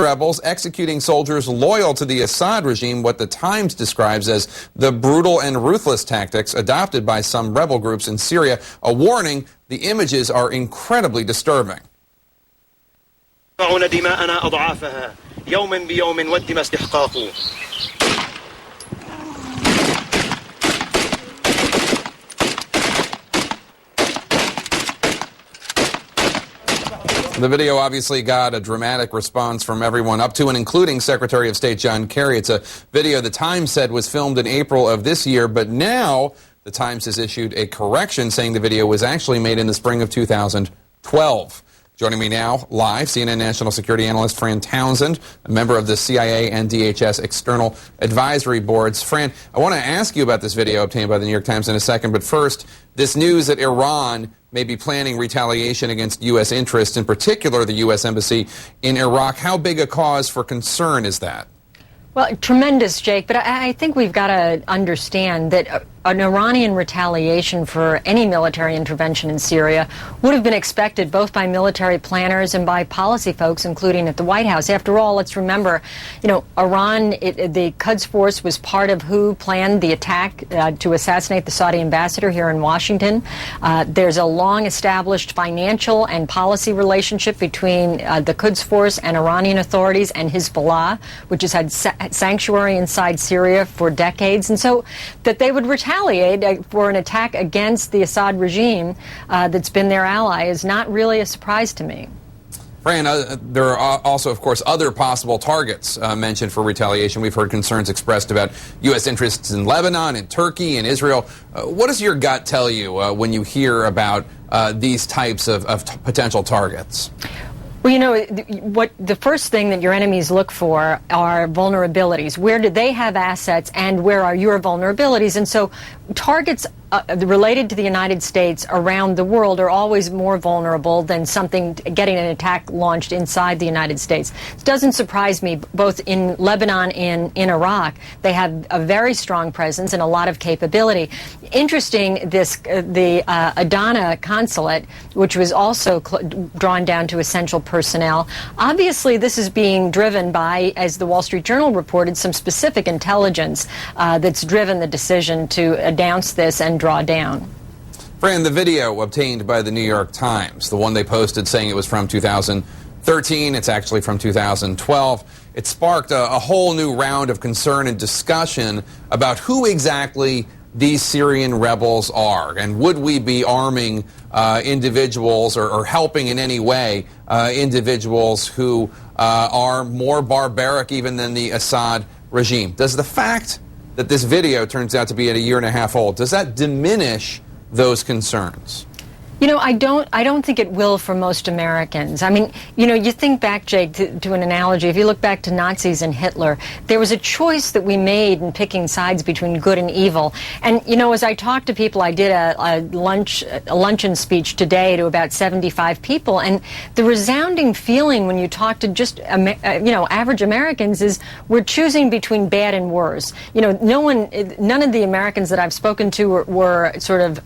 rebels executing soldiers loyal to the Assad regime, what the Times describes as the brutal and ruthless tactics adopted by some rebel groups in Syria. A warning, the images are incredibly disturbing. The video obviously got a dramatic response from everyone up to and including Secretary of State John Kerry. It's a video the Times said was filmed in April of this year, but now the Times has issued a correction saying the video was actually made in the spring of 2012. Joining me now live, CNN national security analyst Fran Townsend, a member of the CIA and DHS external advisory boards. Fran, I want to ask you about this video obtained by the New York Times in a second, but first, this news that Iran may be planning retaliation against U.S. interests, in particular the U.S. Embassy in Iraq. How big a cause for concern is that? Well, tremendous, Jake, but I think we've got to understand that an Iranian retaliation for any military intervention in Syria would have been expected both by military planners and by policy folks, including at the White House. After all, let's remember, Iran, the Quds Force was part of who planned the attack to assassinate the Saudi ambassador here in Washington. There's a long-established financial and policy relationship between the Quds Force and Iranian authorities and Hezbollah, which has had sanctuary inside Syria for decades. And so that they would retaliate for an attack against the Assad regime that's been their ally is not really a surprise to me. Fran, there are also, of course, other possible targets mentioned for retaliation. We've heard concerns expressed about U.S. interests in Lebanon, in Turkey, in Israel. What does your gut tell you when you hear about these types of potential targets? Well, what the first thing that your enemies look for are vulnerabilities. Where do they have assets and where are your vulnerabilities? And so targets related to the United States around the world are always more vulnerable than something getting an attack launched inside the United States. It doesn't surprise me. Both in Lebanon and in Iraq, they have a very strong presence and a lot of capability. Interesting, the Adana consulate, which was also drawn down to essential personnel. Obviously, this is being driven by, as the Wall Street Journal reported, some specific intelligence that's driven the decision to announce this and draw down. Fran, the video obtained by the New York Times, the one they posted saying it was from 2013, it's actually from 2012. It sparked a whole new round of concern and discussion about who exactly these Syrian rebels are, and would we be arming individuals or helping in any way individuals who are more barbaric even than the Assad regime. Does the fact that this video turns out to be at a year and a half old, does that diminish those concerns? I don't think it will for most Americans. I mean, you think back, Jake, to an analogy. If you look back to Nazis and Hitler, there was a choice that we made in picking sides between good and evil. And, as I talked to people, I did a luncheon speech today to about 75 people, and the resounding feeling when you talk to just, average Americans is we're choosing between bad and worse. None of the Americans that I've spoken to were sort of,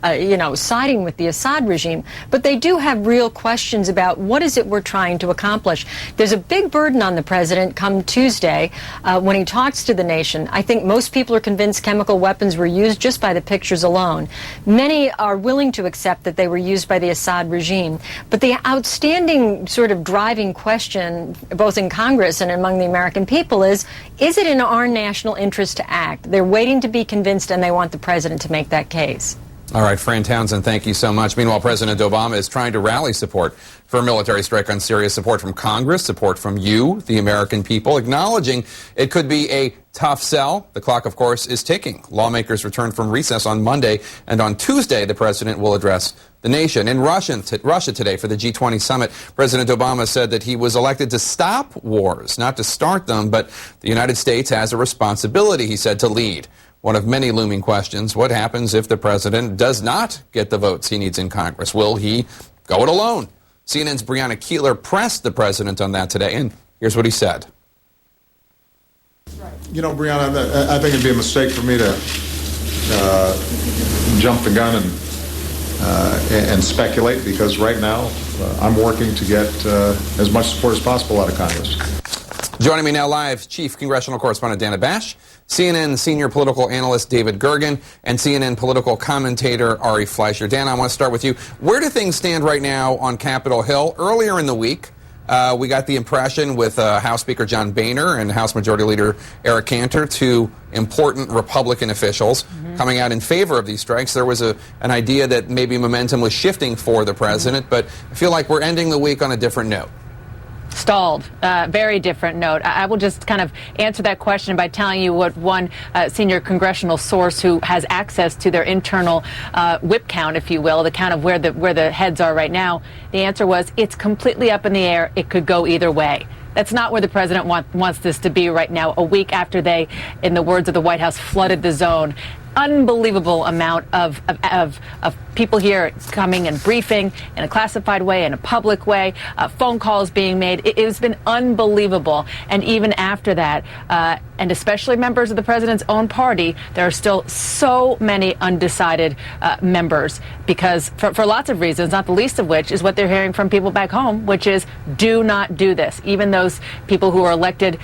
siding with the Assad regime. But they do have real questions about what is it we're trying to accomplish. There's a big burden on the president come Tuesday when he talks to the nation. I think most people are convinced chemical weapons were used just by the pictures alone. Many are willing to accept that they were used by the Assad regime. But the outstanding sort of driving question, both in Congress and among the American people, is it in our national interest to act? They're waiting to be convinced, and they want the president to make that case. All right, Fran Townsend, thank you so much. Meanwhile, President Obama is trying to rally support for a military strike on Syria, support from Congress, support from you, the American people, acknowledging it could be a tough sell. The clock, of course, is ticking. Lawmakers return from recess on Monday, and on Tuesday, the president will address the nation. In Russia today for the G20 summit, President Obama said that he was elected to stop wars, not to start them, but the United States has a responsibility, he said, to lead. One of many looming questions, what happens if the president does not get the votes he needs in Congress? Will he go it alone? CNN's Brianna Keeler pressed the president on that today, and here's what he said. Brianna, I think it'd be a mistake for me to jump the gun and speculate, because right now I'm working to get as much support as possible out of Congress. Joining me now live, Chief Congressional Correspondent Dana Bash, CNN Senior Political Analyst David Gergen, and CNN political commentator Ari Fleischer. Dan, I want to start with you. Where do things stand right now on Capitol Hill? Earlier in the week, we got the impression with House Speaker John Boehner and House Majority Leader Eric Cantor, two important Republican officials, coming out in favor of these strikes. There was an idea that maybe momentum was shifting for the president, but I feel like we're ending the week on a different note. Stalled. Very different note. I will just kind of answer that question by telling you what one senior congressional source who has access to their internal whip count, if you will, the count of where the heads are right now. The answer was it's completely up in the air. It could go either way. That's not where the president wants this to be right now, a week after they, in the words of the White House, flooded the zone. Unbelievable amount of people here coming and briefing in a classified way, in a public way, phone calls being made. It has been unbelievable. And even after that, and especially members of the president's own party, there are still so many undecided members because for lots of reasons, not the least of which is what they're hearing from people back home, which is do not do this. Even those people who are elected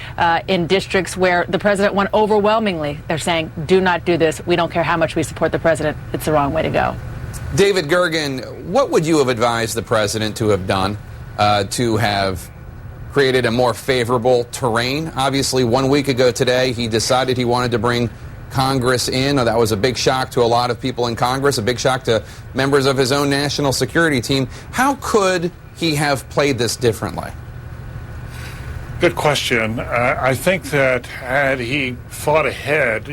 in districts where the president won overwhelmingly, they're saying do not do this. We don't care how much we support the president. It's the wrong way to go. David Gergen, what would you have advised the president to have done to have created a more favorable terrain? Obviously, 1 week ago today, he decided he wanted to bring Congress in. That was a big shock to a lot of people in Congress, a big shock to members of his own national security team. How could he have played this differently? Good question. I think that had he thought ahead,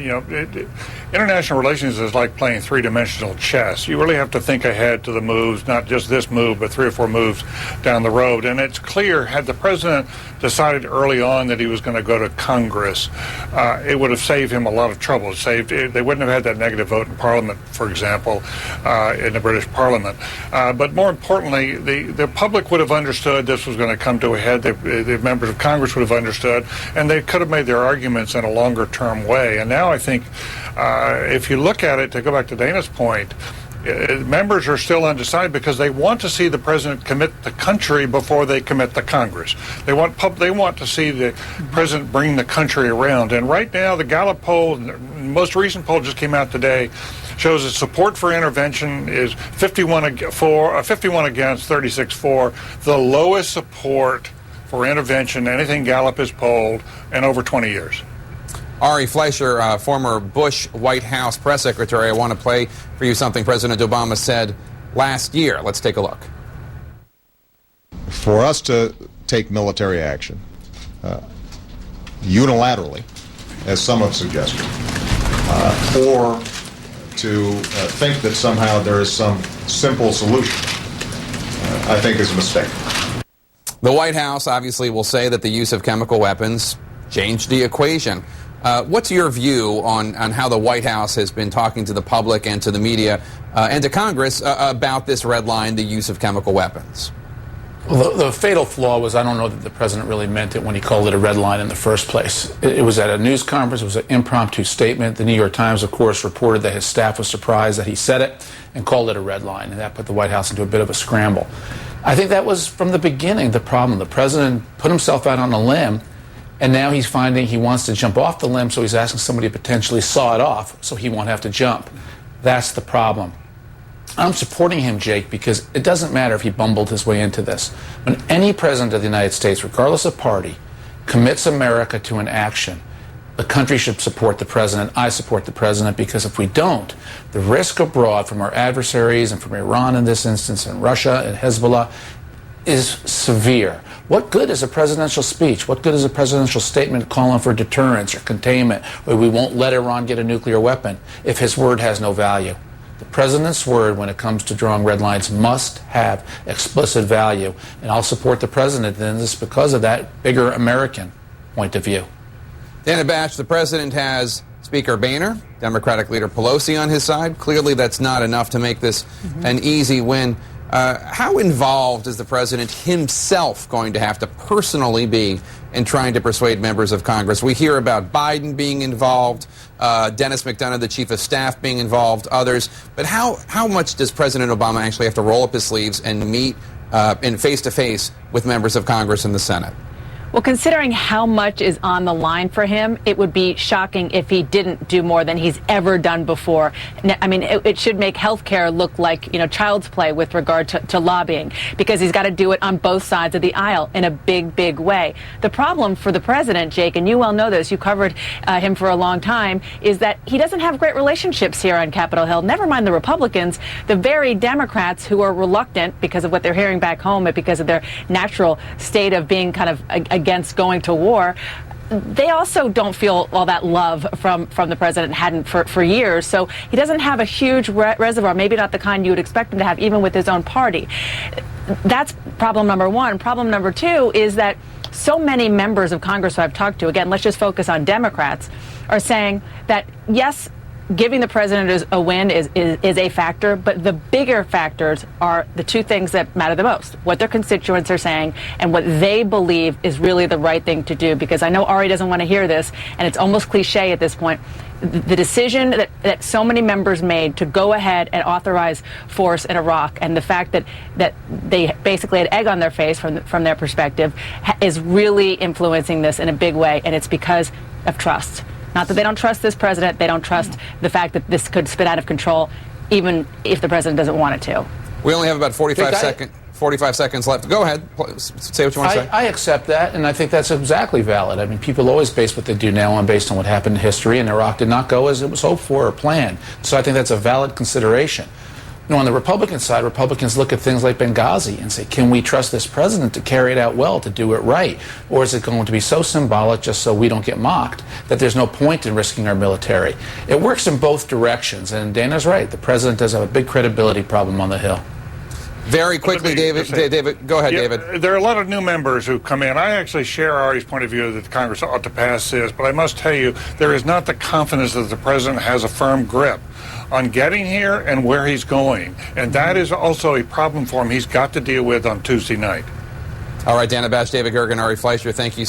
international relations is like playing three-dimensional chess. You really have to think ahead to the moves, not just this move, but 3 or 4 moves down the road. And it's clear, had the president decided early on that he was going to go to Congress, it would have saved him a lot of trouble. They wouldn't have had that negative vote in Parliament, for example, in the British Parliament. But more importantly, the public would have understood this was going to come to a head. The members of Congress would have understood, and they could have made their arguments in a longer-term way. And now I think if you look at it, to go back to Dana's point, members are still undecided because they want to see the president commit the country before they commit the Congress. They want to see the president bring the country around. And right now, the Gallup poll, the most recent poll just came out today, shows that support for intervention is 51 against, 36 for, the lowest support for intervention anything Gallup has polled in over 20 years. Ari Fleischer, former Bush White House press secretary, I want to play for you something President Obama said last year. Let's take a look. For us to take military action unilaterally, as some have suggested, or to think that somehow there is some simple solution, I think is a mistake. The White House obviously will say that the use of chemical weapons changed the equation. What's your view on how the White House has been talking to the public and to the media and to Congress about this red line, the use of chemical weapons? Well, the fatal flaw was I don't know that the president really meant it when he called it a red line in the first place. It was at a news conference. It was an impromptu statement. The New York Times, of course, reported that his staff was surprised that he said it and called it a red line, and that put the White House into a bit of a scramble. I think that was from the beginning the problem. The president put himself out on a limb, and now he's finding he wants to jump off the limb, so he's asking somebody to potentially saw it off so he won't have to jump. That's the problem. I'm supporting him, Jake, because it doesn't matter if he bumbled his way into this. When any president of the United States, regardless of party, commits America to an action, the country should support the president. I support the president because if we don't, the risk abroad from our adversaries and from Iran in this instance and Russia and Hezbollah is severe. What good is a presidential speech? What good is a presidential statement calling for deterrence or containment, or we won't let Iran get a nuclear weapon if his word has no value? The president's word when it comes to drawing red lines must have explicit value, and I'll support the president in this because of that bigger American point of view. Dana Bash, the president has Speaker Boehner, Democratic leader Pelosi on his side. Clearly that's not enough to make this an easy win. How involved is the president himself going to have to personally be in trying to persuade members of Congress? We hear about Biden being involved, Dennis McDonough, the chief of staff, being involved, others. But how much does President Obama actually have to roll up his sleeves and meet in face-to-face with members of Congress and the Senate? Well, considering how much is on the line for him, it would be shocking if he didn't do more than he's ever done before. I mean, it should make healthcare look like, child's play with regard to lobbying, because he's got to do it on both sides of the aisle in a big, big way. The problem for the president, Jake, and you well know this, you covered him for a long time, is that he doesn't have great relationships here on Capitol Hill. Never mind the Republicans, the very Democrats who are reluctant because of what they're hearing back home and because of their natural state of being kind of against going to war. They also don't feel all that love from the president, hadn't for years. So he doesn't have a huge reservoir, maybe not the kind you would expect him to have, even with his own party. That's problem number one. Problem number two is that so many members of Congress who I've talked to, again, let's just focus on Democrats, are saying that, yes, giving the president a win is a factor, but the bigger factors are the two things that matter the most: what their constituents are saying and what they believe is really the right thing to do. Because I know Ari doesn't want to hear this, and it's almost cliche at this point. The decision that so many members made to go ahead and authorize force in Iraq, and the fact that they basically had egg on their face from their perspective, is really influencing this in a big way, and it's because of trust. Not that they don't trust this president, they don't trust the fact that this could spin out of control, even if the president doesn't want it to. We only have about 45 seconds left. Go ahead. Say what you want to say. I accept that, and I think that's exactly valid. I mean, people always base what they do now on based on what happened in history, and Iraq did not go as it was hoped for or planned. So I think that's a valid consideration. On the Republican side, Republicans look at things like Benghazi and say, can we trust this president to carry it out well, to do it right? Or is it going to be so symbolic just so we don't get mocked that there's no point in risking our military? It works in both directions, and Dana's right. The president does have a big credibility problem on the Hill. Very quickly, David, go ahead, David. There are a lot of new members who come in. I actually share Ari's point of view that the Congress ought to pass this, but I must tell you, there is not the confidence that the president has a firm grip on getting here and where he's going. And that is also a problem for him he's got to deal with on Tuesday night. All right, Dana Bash, David Gergen, Ari Fleischer, thank you.